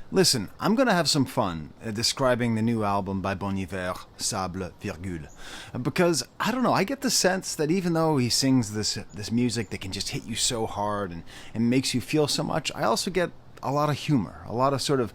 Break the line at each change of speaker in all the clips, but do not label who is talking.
Listen, I'm going to have some fun describing the new album by Bon Iver, Sable, virgule. Because, I don't know, I get the sense that even though he sings this music that can just hit you so hard and makes you feel so much, I also get a lot of humor, a lot of sort of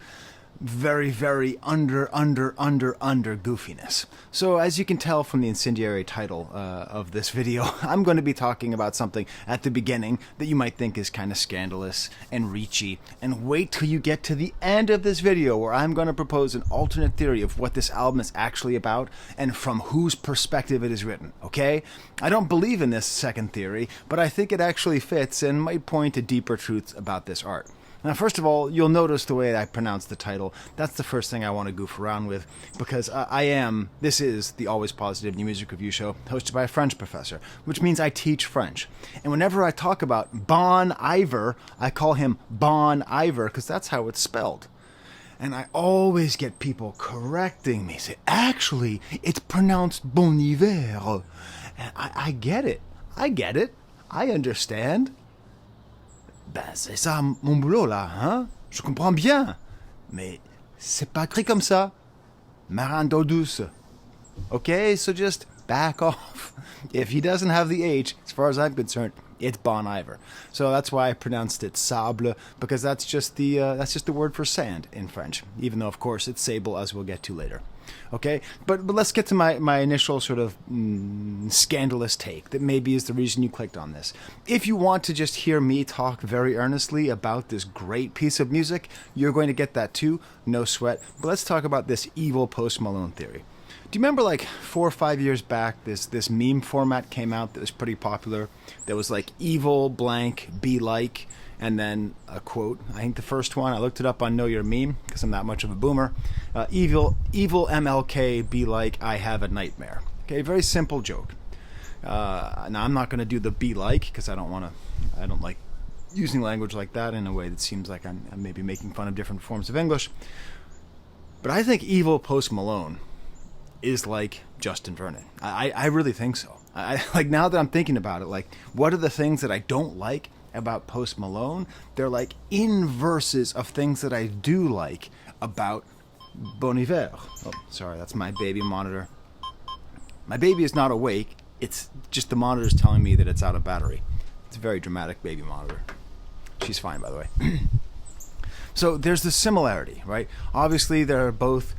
very, very under goofiness. So as you can tell from the incendiary title of this video, I'm going to be talking about something at the beginning that you might think is kind of scandalous and reachy, and wait till you get to the end of this video where I'm going to propose an alternate theory of what this album is actually about and from whose perspective it is written, okay? I don't believe in this second theory, but I think it actually fits and might point to deeper truths about this art. Now, first of all, you'll notice the way I pronounce the title. That's the first thing I want to goof around with, because this is the Always Positive New Music Review Show, hosted by a French professor, which means I teach French. And whenever I talk about Bon Iver, I call him Bon Iver, because that's how it's spelled. And I always get people correcting me, say, actually, it's pronounced Bon Iver. And I get it. I understand. Ben, c'est ça mon boulot là, hein? Je comprends bien. Mais c'est pas écrit comme ça. Marin d'eau douce. Okay, so just back off. If he doesn't have the H, as far as I'm concerned, it's Bon Iver. So that's why I pronounced it sable, because that's just the word for sand in French. Even though, of course, it's sable, as we'll get to later. Okay, but let's get to my initial sort of scandalous take that maybe is the reason you clicked on this. If you want to just hear me talk very earnestly about this great piece of music, you're going to get that too, no sweat. But let's talk about this evil Post Malone theory. Do you remember like 4 or 5 years back, this meme format came out that was pretty popular? That was like evil blank be like, and then a quote. I think the first one, I looked it up on Know Your Meme because I'm that much of a boomer. Evil MLK be like I have a nightmare. Okay, very simple joke. Now I'm not going to do the be like because I don't like using language like that in a way that seems like I'm maybe making fun of different forms of English. But I think evil Post Malone is like Justin Vernon. I really think so. I like, now that I'm thinking about it, like, what are the things that I don't like about Post Malone? They're like inverses of things that I do like about Bon Iver. Oh, sorry, that's my baby monitor. My baby is not awake. It's just the monitor's telling me that it's out of battery. It's a very dramatic baby monitor. She's fine, by the way. So there's this similarity, right? Obviously, they're both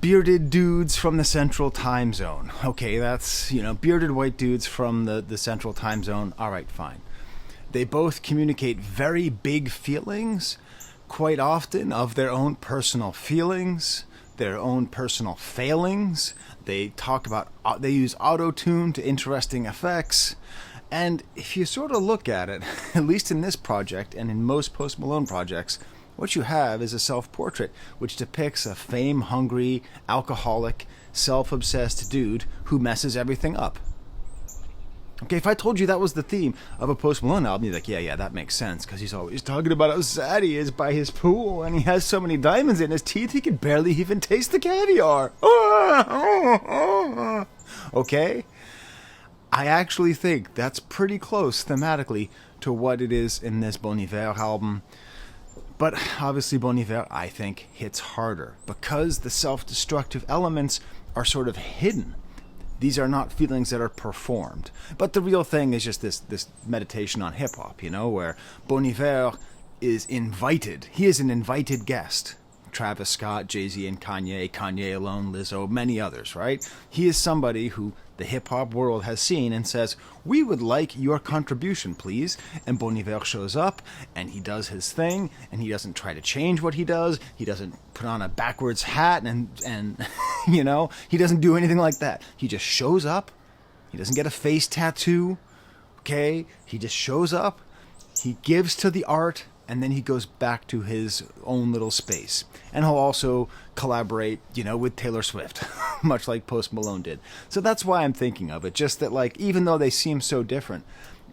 bearded dudes from the Central Time Zone. Okay, that's, bearded white dudes from the Central Time Zone. All right, fine. They both communicate very big feelings, quite often of their own personal feelings, their own personal failings. They use auto-tune to interesting effects. And if you sort of look at it, at least in this project and in most Post Malone projects, what you have is a self-portrait which depicts a fame-hungry, alcoholic, self-obsessed dude who messes everything up. Okay, if I told you that was the theme of a Post Malone album, you'd be like, yeah, that makes sense, because he's always talking about how sad he is by his pool, and he has so many diamonds in his teeth he can barely even taste the caviar. Okay? I actually think that's pretty close thematically to what it is in this Bon Iver album. But obviously Bon Iver, I think, hits harder because the self-destructive elements are sort of hidden. These are not feelings that are performed. But the real thing is just this meditation on hip-hop, where Bon Iver is invited. He is an invited guest. Travis Scott, Jay-Z and Kanye alone, Lizzo, many others, right? He is somebody who the hip-hop world has seen and says, we would like your contribution, please. And Bon Iver shows up, and he does his thing, and he doesn't try to change what he does. He doesn't put on a backwards hat and he doesn't do anything like that. He just shows up. He doesn't get a face tattoo, okay? He just shows up. He gives to the art, and then he goes back to his own little space. And he'll also collaborate, with Taylor Swift, much like Post Malone did. So that's why I'm thinking of it. Just that, like, even though they seem so different,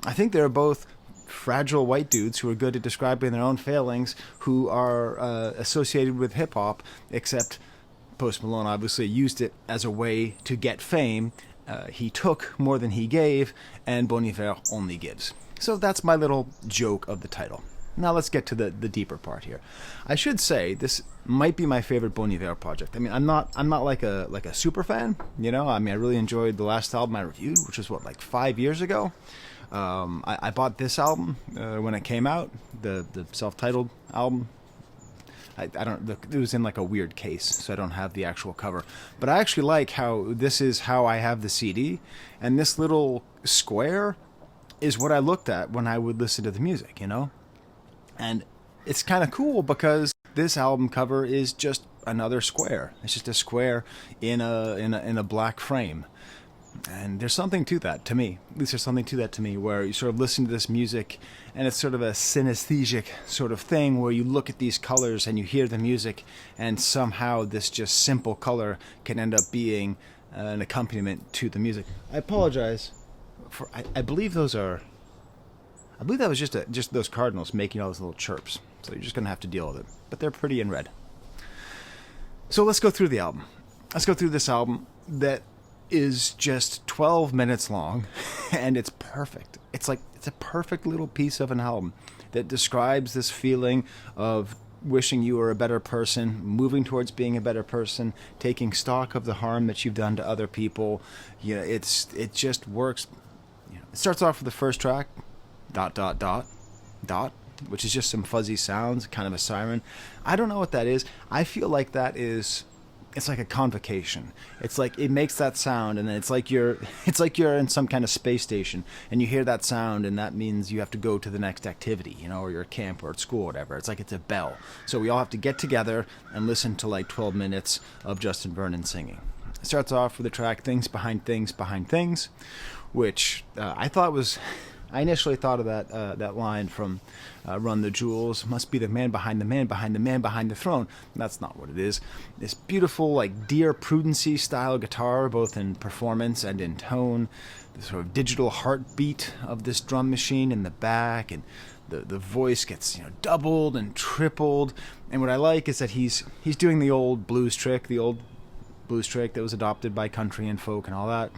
I think they're both fragile white dudes who are good at describing their own failings, who are associated with hip-hop, except Post Malone obviously used it as a way to get fame. He took more than he gave, and Bon Iver only gives. So that's my little joke of the title. Now let's get to the deeper part here. I should say this might be my favorite Bon Iver project. I mean, I'm not like a super fan, you know. I mean, I really enjoyed the last album I reviewed, which was like 5 years ago. I bought this album when it came out, the self-titled album. I don't. It was in like a weird case, so I don't have the actual cover. But I actually like how this is how I have the CD, and this little square is what I looked at when I would listen to the music, you know. And it's kind of cool because this album cover is just another square. It's just a square in a black frame. And there's something to that, to me. At least there's something to that to me, where you sort of listen to this music, and it's sort of a synesthesic sort of thing, where you look at these colors and you hear the music, and somehow this just simple color can end up being an accompaniment to the music. I apologize for. I believe those are. I believe that was just those cardinals making all those little chirps. So you're just gonna have to deal with it. But they're pretty in red. So let's go through the album. Let's go through this album that is just 12 minutes long, and it's perfect. It's a perfect little piece of an album that describes this feeling of wishing you were a better person, moving towards being a better person, taking stock of the harm that you've done to other people. You know, it just works. You know, it starts off with the first track, ... which is just some fuzzy sounds, kind of a siren. I don't know what that is. I feel like that is. It's like a convocation. It's like it makes that sound, and then it's like you're in some kind of space station, and you hear that sound, and that means you have to go to the next activity, you know, or you're at camp or at school or whatever. It's like it's a bell. So we all have to get together and listen to like 12 minutes of Justin Vernon singing. It starts off with the track "Things Behind Things Behind Things," which I thought was. I initially thought of that line from Run the Jewels, must be the man behind the man behind the man behind the throne. That's not what it is. This beautiful, like, Dear Prudency style guitar, both in performance and in tone. The sort of digital heartbeat of this drum machine in the back, and the voice gets, you know, doubled and tripled. And what I like is that he's doing the old blues trick that was adopted by country and folk and all that.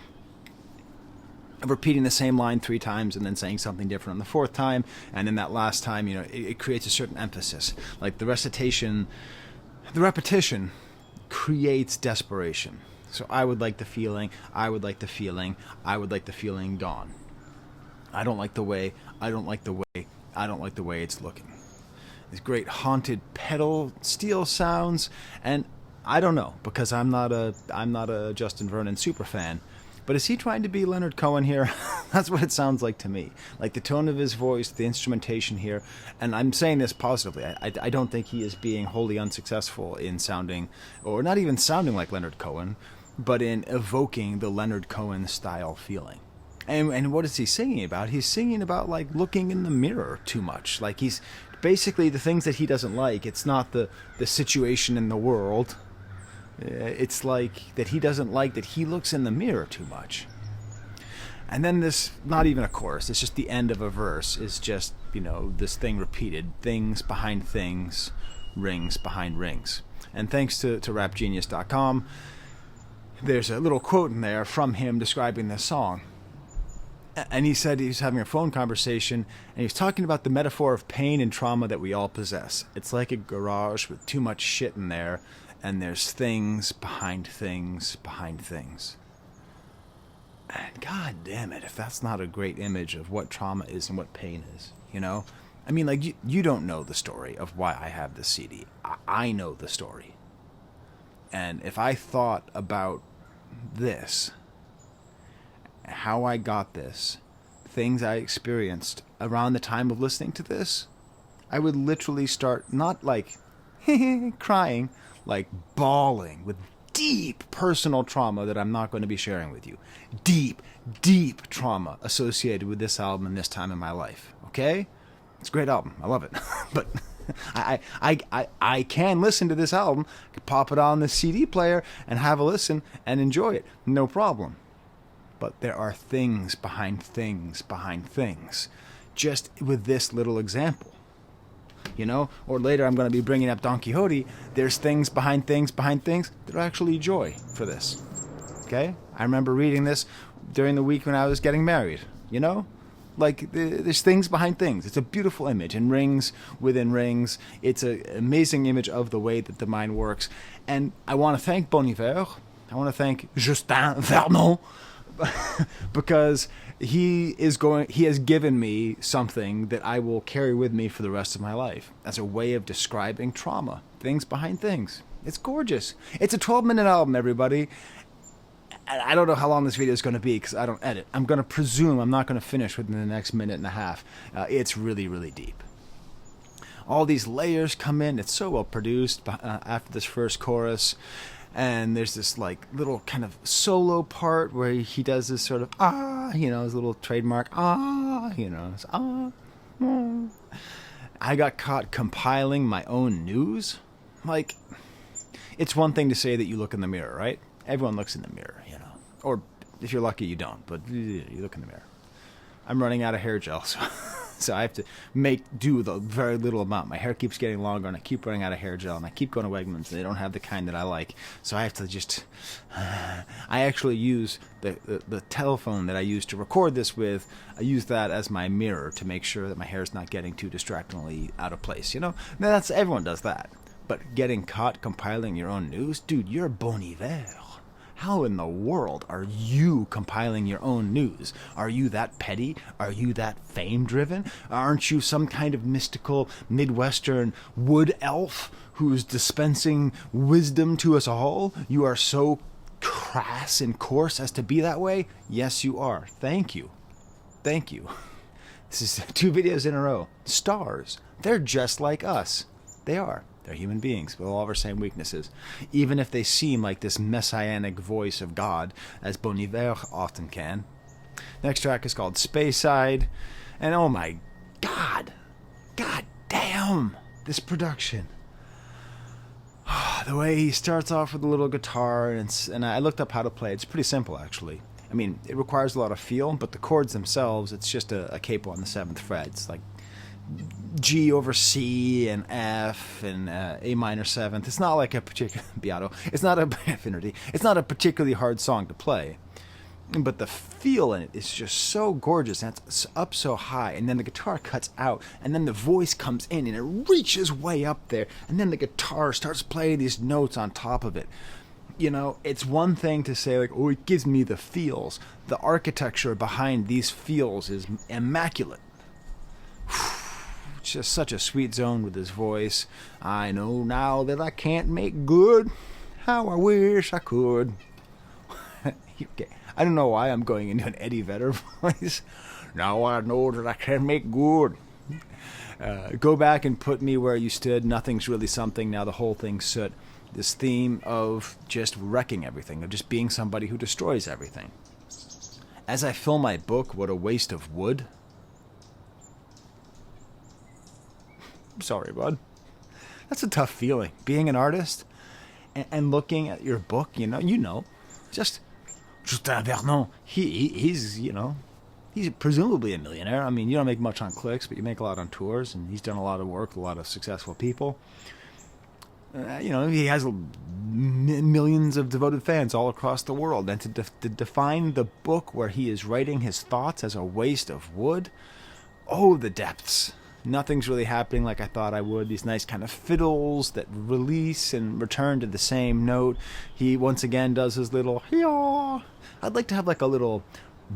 Repeating the same line 3 times and then saying something different on the 4th time, and then that last time, you know, it creates a certain emphasis. Like the repetition creates desperation. So I would like the feeling, I would like the feeling, I would like the feeling gone. I don't like the way, I don't like the way, I don't like the way it's looking. These great haunted pedal steel sounds, and I don't know, because I'm not a Justin Vernon super fan. But is he trying to be Leonard Cohen here? That's what it sounds like to me. Like the tone of his voice, the instrumentation here. And I'm saying this positively. I don't think he is being wholly unsuccessful in sounding, or not even sounding like Leonard Cohen, but in evoking the Leonard Cohen style feeling. And what is he singing about? He's singing about like looking in the mirror too much. Like he's basically the things that he doesn't like. It's not the situation in the world. It's like that he doesn't like that he looks in the mirror too much. And then this, not even a chorus, it's just the end of a verse, is just, you know, this thing repeated. Things behind things, rings behind rings. And thanks to rapgenius.com, there's a little quote in there from him describing this song. And he said he was having a phone conversation, and he was talking about the metaphor of pain and trauma that we all possess. It's like a garage with too much shit in there, and there's things behind things behind things. And god damn it, if that's not a great image of what trauma is and what pain is, you know? I mean, like, you don't know the story of why I have this CD. I know the story. And if I thought about this, how I got this, things I experienced around the time of listening to this, I would literally start not like crying, like bawling with deep personal trauma that I'm not going to be sharing with you. Deep, deep trauma associated with this album and this time in my life. Okay? It's a great album. I love it. But I can listen to this album, pop it on the CD player and have a listen and enjoy it. No problem. But there are things behind things behind things. Just with this little example. You know, or later I'm going to be bringing up Don Quixote. There's things behind things that are actually joy for this. Okay? I remember reading this during the week when I was getting married, you know? Like, there's things behind things. It's a beautiful image, and rings within rings. It's an amazing image of the way that the mind works. And I want to thank Bon Iver. I want to thank Justin Vernon because he has given me something that I will carry with me for the rest of my life as a way of describing trauma, things behind things. It's gorgeous. It's a 12-minute album, everybody. I don't know how long this video is going to be because I don't edit. I'm going to presume I'm not going to finish within the next minute and a half. It's really, really deep. All these layers come in. It's so well produced after this first chorus. And there's this like little kind of solo part where he does this sort of his little trademark it's, I got caught compiling my own news. Like, it's one thing to say that you look in the mirror, right? Everyone looks in the mirror, or if you're lucky you don't, but you look in the mirror. I'm running out of hair gel, so I have to make do with a very little amount. My hair keeps getting longer, and I keep running out of hair gel, and I keep going to Wegmans, and they don't have the kind that I like. So I have to just... I actually use the telephone that I use to record this with. I use that as my mirror to make sure that my hair is not getting too distractingly out of place. Now, everyone does that. But getting caught compiling your own news? Dude, you're Bon Iver. How in the world are you compiling your own news? Are you that petty? Are you that fame-driven? Aren't you some kind of mystical Midwestern wood elf who's dispensing wisdom to us all? You are so crass and coarse as to be that way? Yes, you are. Thank you. Thank you. This is 2 videos in a row. Stars. They're just like us. They are. They're human beings with all of our same weaknesses. Even if they seem like this messianic voice of God, as Bon Iver often can. Next track is called Spaceside. And oh my God. God damn. This production. The way he starts off with a little guitar, and I looked up how to play. It's pretty simple, actually. I mean, it requires a lot of feel, but the chords themselves, it's just a capo on the 7th fret. It's like G over C and F and A minor 7th. It's not like a particular Beato. It's not a affinity. It's not a particularly hard song to play, but the feel in it is just so gorgeous. And it's up so high, and then the guitar cuts out, and then the voice comes in, and it reaches way up there, and then the guitar starts playing these notes on top of it. It's one thing to say like, oh, it gives me the feels. The architecture behind these feels is immaculate. Just such a sweet zone with his voice. I know now that I can't make good. How I wish I could. I don't know why I'm going into an Eddie Vedder voice. Now I know that I can't make good. Go back and put me where you stood. Nothing's really something. Now the whole thing's soot. This theme of just wrecking everything, of just being somebody who destroys everything. As I fill my book, what a waste of wood. Sorry, bud. That's a tough feeling. Being an artist and looking at your book, just Justin Vernon. He's presumably a millionaire. I mean, you don't make much on clicks, but you make a lot on tours, and he's done a lot of work with a lot of successful people. He has millions of devoted fans all across the world, and to define the book where he is writing his thoughts as a waste of wood, oh, the depths. Nothing's really happening like I thought I would. These nice kind of fiddles that release and return to the same note. He once again does his little yaw. I'd like to have like a little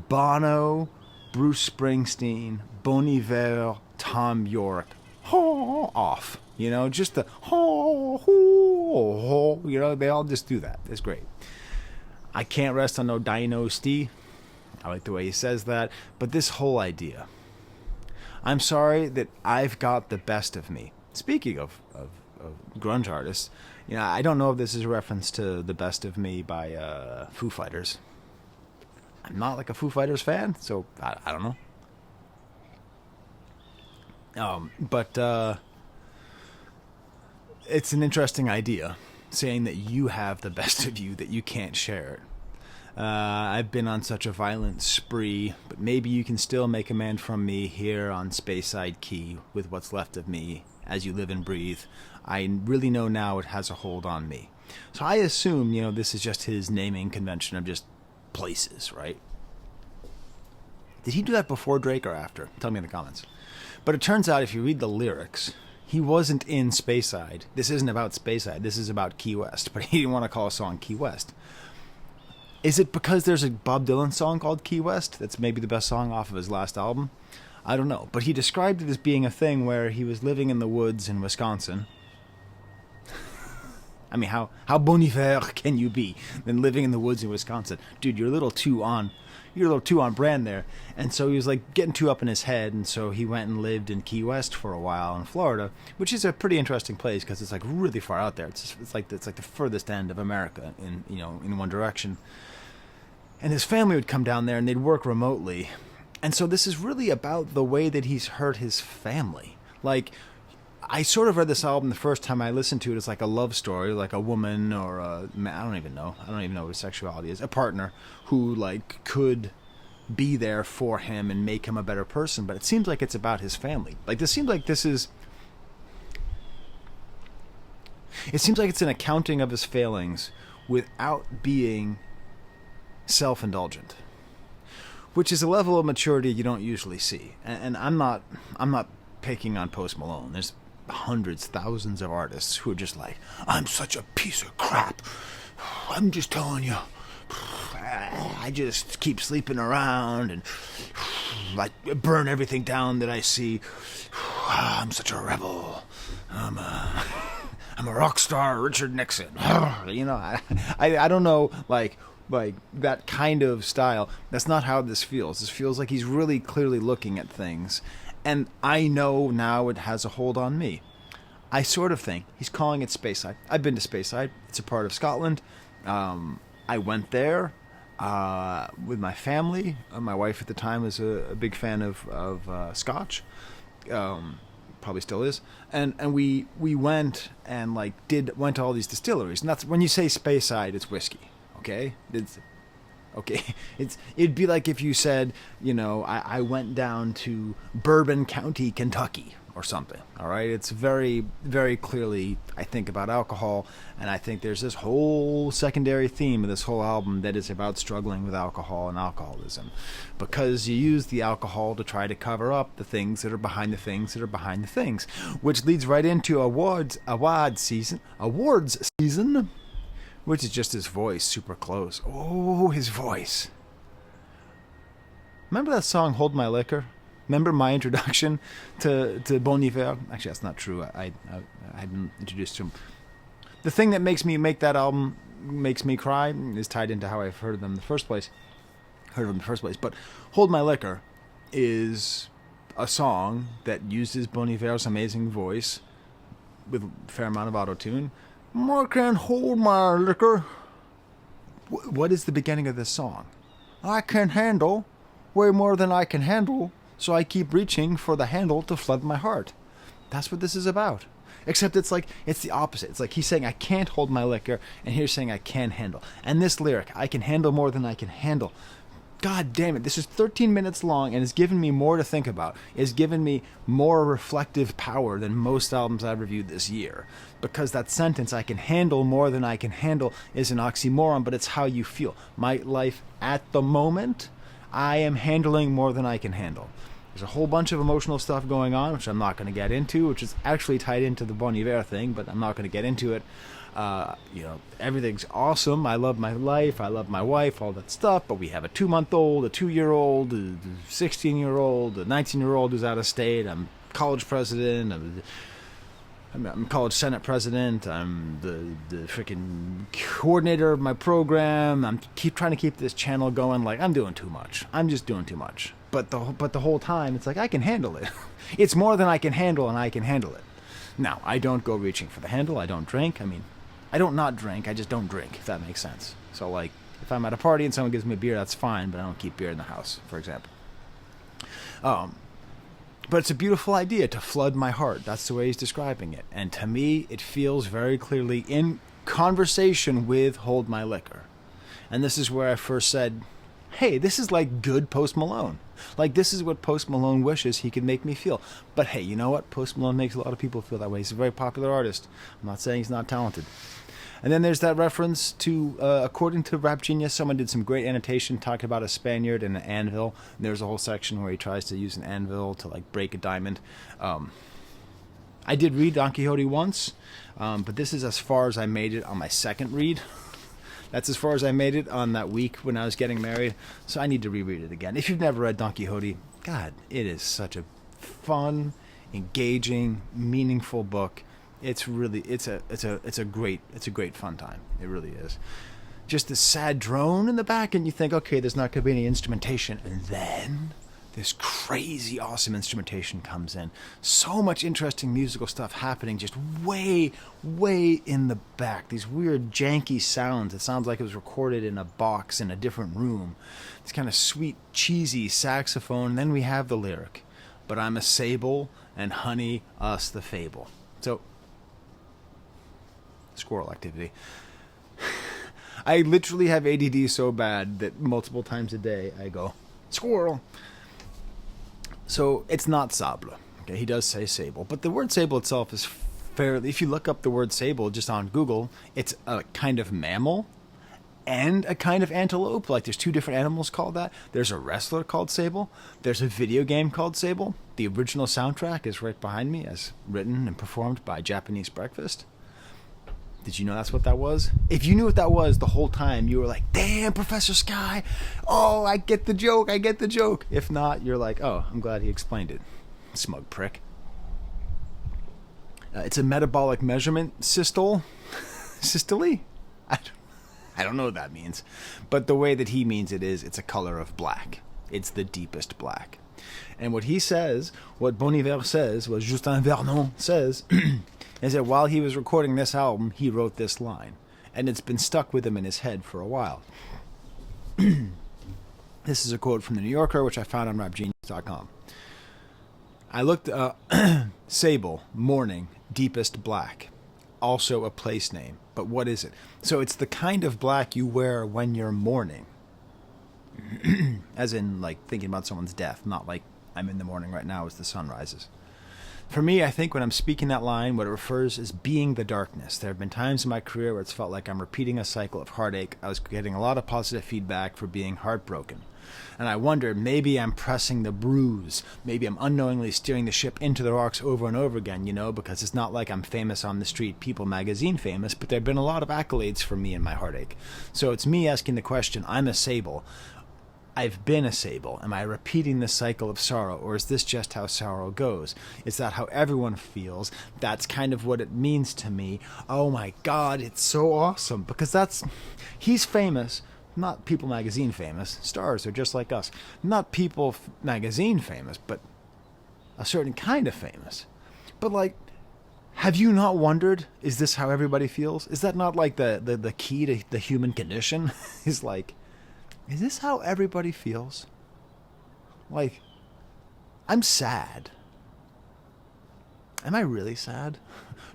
Bono, Bruce Springsteen, Bon Iver, Tom York off. Just the they all just do that. It's great. I can't rest on no dynasty. I like the way he says that. But this whole idea. I'm sorry that I've got the best of me. Speaking of grunge artists, I don't know if this is a reference to The Best of Me by Foo Fighters. I'm not like a Foo Fighters fan, so I don't know. But it's an interesting idea, saying that you have the best of you, that you can't share it. I've been on such a violent spree, but maybe you can still make a man from me here on Spaceside Key with what's left of me as you live and breathe. I really know now it has a hold on me. So I assume, this is just his naming convention of just places, right? Did he do that before Drake or after? Tell me in the comments. But it turns out if you read the lyrics, he wasn't in Spaceside. This isn't about Spaceside. This is about Key West. But he didn't want to call a song Key West. Is it because there's a Bob Dylan song called Key West that's maybe the best song off of his last album? I don't know. But he described it as being a thing where he was living in the woods in Wisconsin. I mean, how bon iver can you be than living in the woods in Wisconsin? Dude, you're a little too on brand there. And so he was like getting too up in his head, and so he went and lived in Key West for a while in Florida, which is a pretty interesting place because it's like really far out there. It's like the furthest end of America in one direction. And his family would come down there and they'd work remotely. And so this is really about the way that he's hurt his family. Like, I sort of read this album the first time I listened to it as like a love story, like a woman or I don't even know what his sexuality is, a partner who like could be there for him and make him a better person. But it seems like it's about his family. Like it seems like it's an accounting of his failings without being self-indulgent, which is a level of maturity you don't usually see. And I'm not picking on Post Malone. There's hundreds, thousands of artists who are just like, I'm such a piece of crap. I'm just telling you, I just keep sleeping around and I burn everything down that I see. I'm such a rebel. I'm a rock star, Richard Nixon. I don't know, like that kind of style. That's not how this feels. This feels like he's really clearly looking at things. And I know now it has a hold on me. I sort of think he's calling it Spaceside. I've been to Spaceside. It's a part of Scotland. I went there with my family. My wife at the time was a big fan of Scotch. Probably still is. And we went and went to all these distilleries. And that's when you say Spaceside, it's whiskey. Okay? It'd be like if you said, I went down to Bourbon County, Kentucky, or something. All right, it's very, very clearly, I think, about alcohol, and I think there's this whole secondary theme of this whole album that is about struggling with alcohol and alcoholism, because you use the alcohol to try to cover up the things that are behind the things that are behind the things, which leads right into awards season. Which is just his voice, super close. Oh, his voice. Remember that song, Hold My Liquor? Remember my introduction to Bon Iver? Actually, that's not true. I hadn't introduced him. The thing that makes that album makes me cry is tied into how I've heard of them in the first place. But Hold My Liquor is a song that uses Bon Iver's amazing voice with a fair amount of auto-tune. I can't hold my liquor. What is the beginning of this song? I can handle way more than I can handle, so I keep reaching for the handle to flood my heart. That's what this is about. Except it's the opposite. It's like he's saying I can't hold my liquor, and he's saying I can handle. And this lyric, I can handle more than I can handle. God damn it, this is 13 minutes long and it's given me more to think about. It's given me more reflective power than most albums I've reviewed this year. Because that sentence, I can handle more than I can handle, is an oxymoron, but it's how you feel. My life at the moment, I am handling more than I can handle. There's a whole bunch of emotional stuff going on, which I'm not going to get into, which is actually tied into the Bon Iver thing, but I'm not going to get into it. Everything's awesome. I love my life. I love my wife, all that stuff. But we have a 2-month-old, a 2-year-old, a 16-year-old, a 19-year-old who's out of state. I'm college president. I'm college senate president. I'm the freaking coordinator of my program. I'm trying to keep this channel going. Like, I'm doing too much. I'm just doing too much. But the whole time, it's like I can handle it. It's more than I can handle, and I can handle it. Now, I don't go reaching for the handle. I don't drink. I mean, I don't not drink. I just don't drink, if that makes sense. So, if I'm at a party and someone gives me a beer, that's fine, but I don't keep beer in the house, for example. But it's a beautiful idea to flood my heart. That's the way he's describing it. And to me, it feels very clearly in conversation with Hold My Liquor. And this is where I first said, hey, this is like good Post Malone. This is what Post Malone wishes he could make me feel. But hey, you know what? Post Malone makes a lot of people feel that way. He's a very popular artist. I'm not saying he's not talented. And then there's that reference to, according to Rap Genius, someone did some great annotation talking about a Spaniard and an anvil. And there's a whole section where he tries to use an anvil to like break a diamond. I did read Don Quixote once, but this is as far as I made it on my second read. That's as far as I made it on that week when I was getting married. So I need to reread it again. If you've never read Don Quixote, God, it is such a fun, engaging, meaningful book. It's really it's a great fun time. It really is. Just this sad drone in the back, and you think, okay, there's not going to be any instrumentation, and then this crazy awesome instrumentation comes in. So much interesting musical stuff happening just way in the back. These weird janky sounds. It sounds like it was recorded in a box in a different room. This kind of sweet, cheesy saxophone. And then we have the lyric, "But I'm a sable, and honey, us the fable." So, squirrel activity. I literally have ADD so bad that multiple times a day I go, squirrel. So it's not Sable. Okay, he does say Sable, but the word Sable itself is fairly. If you look up the word Sable just on Google, it's a kind of mammal and a kind of antelope. Like there's two different animals called that. There's a wrestler called Sable. There's a video game called Sable. The original soundtrack is right behind me, as written and performed by Japanese Breakfast. Did you know that's what that was? If you knew what that was the whole time, you were like, damn, Professor Skye. Oh, I get the joke. If not, you're like, oh, I'm glad he explained it. Smug prick. It's a metabolic measurement systole. Systole? I don't know what that means. But the way that he means it is, it's a color of black. It's the deepest black. And what he says, what Bon Iver says, what Justin Vernon says, is that while he was recording this album, he wrote this line. And it's been stuck with him in his head for a while. This is a quote from The New Yorker, which I found on rapgenius.com. I looked Sable, morning, deepest black. Also a place name. But what is it? So it's the kind of black you wear when you're mourning. As in, like, thinking about someone's death, not like I'm in the morning right now as the sun rises. For me, I think when I'm speaking that line, what it refers is being the darkness. There have been times in my career where it's felt like I'm repeating a cycle of heartache. I was getting a lot of positive feedback for being heartbroken. And I wondered, maybe I'm pressing the bruise. Maybe I'm unknowingly steering the ship into the rocks over and over again, you know, because it's not like I'm famous on the street, People magazine famous, but there have been a lot of accolades for me and my heartache. So it's me asking the question, I'm a Sable. I've been a Sable. Am I repeating the cycle of sorrow, or is this just how sorrow goes? Is that how everyone feels? That's kind of what it means to me. Oh my God, it's so awesome, because he's famous, not People magazine famous. Stars are just like us. Not People magazine famous, but a certain kind of famous. But like, have you not wondered, is this how everybody feels? Is that not like the key to the human condition? Is like, is this how everybody feels? Like, I'm sad. Am I really sad?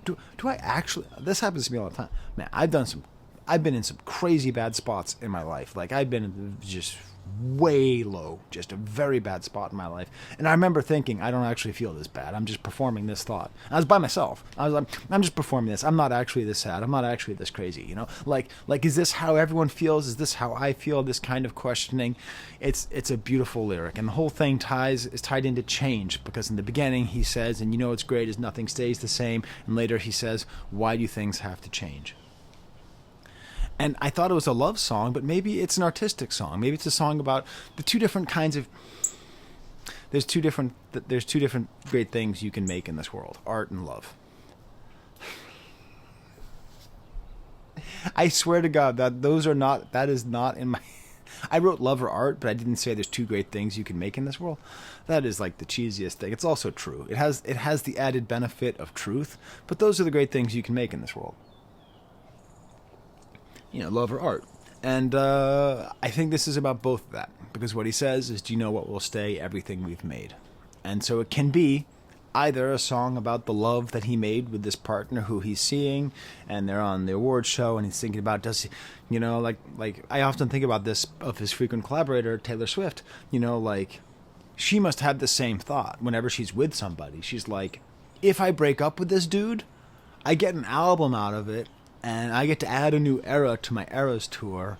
Do I actually? This happens to me all the time. Man, I've been in some crazy bad spots in my life. Like, I've been just way low, just a very bad spot in my life. And I remember thinking, I don't actually feel this bad. I'm just performing this thought. I was by myself. I was like, I'm just performing this. I'm not actually this sad. I'm not actually this crazy, you know? Like, is this how everyone feels? Is this how I feel? This kind of questioning. It's a beautiful lyric. And the whole thing is tied into change, because in the beginning he says, and you know what's great is nothing stays the same. And later he says, why do things have to change? And I thought it was a love song, but maybe it's an artistic song. Maybe it's a song about the two different kinds of... There's two different great things you can make in this world. Art and love. I swear to God, that is not in my... I wrote love or art, but I didn't say there's two great things you can make in this world. That is like the cheesiest thing. It's also true. It has the added benefit of truth, but those are the great things you can make in this world. You know, love or art. And I think this is about both of that. Because what he says is, do you know what will stay? Everything we've made. And so it can be either a song about the love that he made with this partner who he's seeing, and they're on the award show, and he's thinking about, does he, you know, like I often think about this of his frequent collaborator, Taylor Swift. You know, like, she must have the same thought whenever she's with somebody. She's like, if I break up with this dude, I get an album out of it, and I get to add a new era to my Eras tour,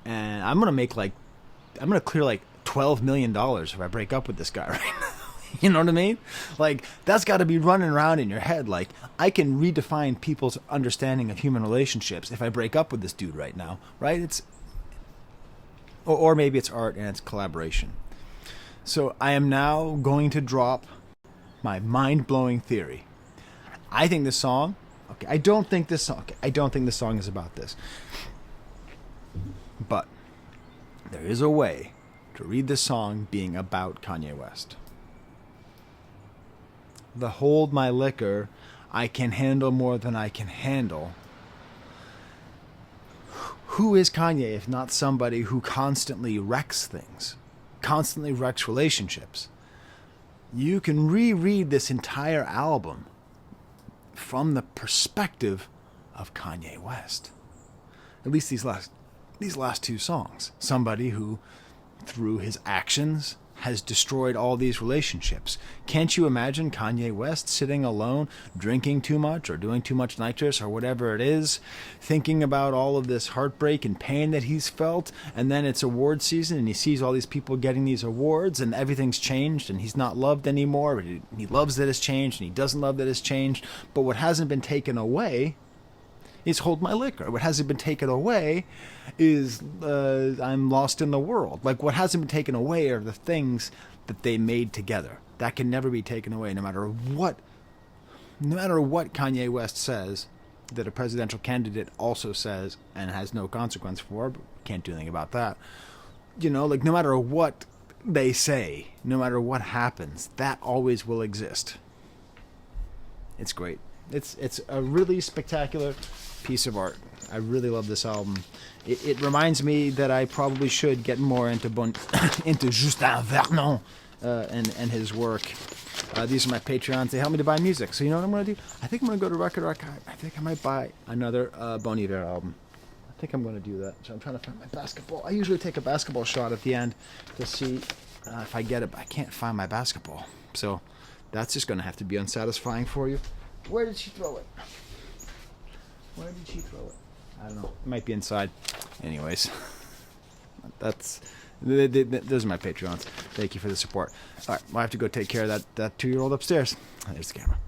and I'm gonna clear like $12 million if I break up with this guy right now. You know what I mean? Like, that's got to be running around in your head. Like, I can redefine people's understanding of human relationships if I break up with this dude right now, right? Or maybe it's art and it's collaboration. So I am now going to drop my mind-blowing theory. I think this song. Okay, I don't think this song is about this. But there is a way to read this song being about Kanye West. The hold my liquor, I can handle more than I can handle. Who is Kanye if not somebody who constantly wrecks things, constantly wrecks relationships? You can reread this entire album from the perspective of Kanye West. At least these last two songs. Somebody who, through his actions, has destroyed all these relationships. Can't you imagine Kanye West sitting alone, drinking too much or doing too much nitrous or whatever it is, thinking about all of this heartbreak and pain that he's felt, and then it's award season and he sees all these people getting these awards and everything's changed and he's not loved anymore, but he loves that it's changed and he doesn't love that it's changed, but what hasn't been taken away is hold my liquor. What hasn't been taken away is I'm lost in the world. Like, what hasn't been taken away are the things that they made together. That can never be taken away, no matter what Kanye West says that a presidential candidate also says and has no consequence for, but can't do anything about that. You know, like, no matter what they say, no matter what happens, that always will exist. It's great. It's a really spectacular piece of art. I really love this album. It reminds me that I probably should get more into Justin Vernon and his work. These are my Patreons. They help me to buy music. So you know what I'm going to do? I think I'm going to go to Record Archive. I think I might buy another Bon Iver album. I think I'm going to do that. So I'm trying to find my basketball. I usually take a basketball shot at the end to see if I get it, but I can't find my basketball. So that's just going to have to be unsatisfying for you. Where did she throw it? Where did she throw it? I don't know. It might be inside. Anyways, those are my Patreons. Thank you for the support. All right, well, I have to go take care of that 2-year-old upstairs. There's the camera.